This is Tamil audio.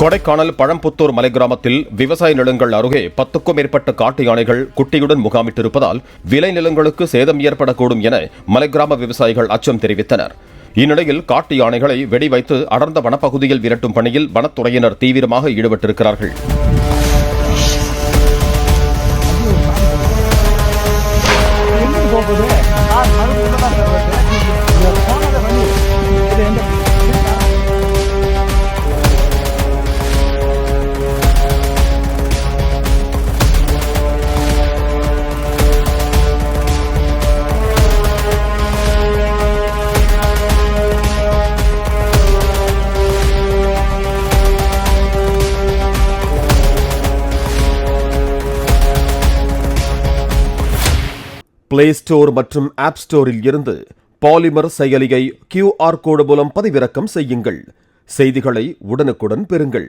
கொடைக்கானல் பழம்புத்தூர் மலை கிராமத்தில் விவசாய நிலங்கள் அருகே 10க்கும் மேற்பட்ட காட்டு யானைகள் குட்டியுடன் முகாமிட்டிருப்பதால் விளைநிலங்களுக்கு சேதம் ஏற்படக்கூடும் என மலை கிராம விவசாயிகள் அச்சம் தெரிவித்தனர். இந்நிலையில் காட்டு யானைகளை வெடிவைத்து அடர்ந்த வனப்பகுதியில் விரட்டும் பணியில் வனத்துறையினர் தீவிரமாக ஈடுபட்டிருக்கிறார்கள். பிளே ஸ்டோர் மற்றும் ஆப் ஸ்டோரில் இருந்து பாலிமர் செயலியை QR கோடு மூலம் பதிவிறக்கம் செய்யுங்கள். செய்திகளை உடனுக்குடன் பெறுங்கள்.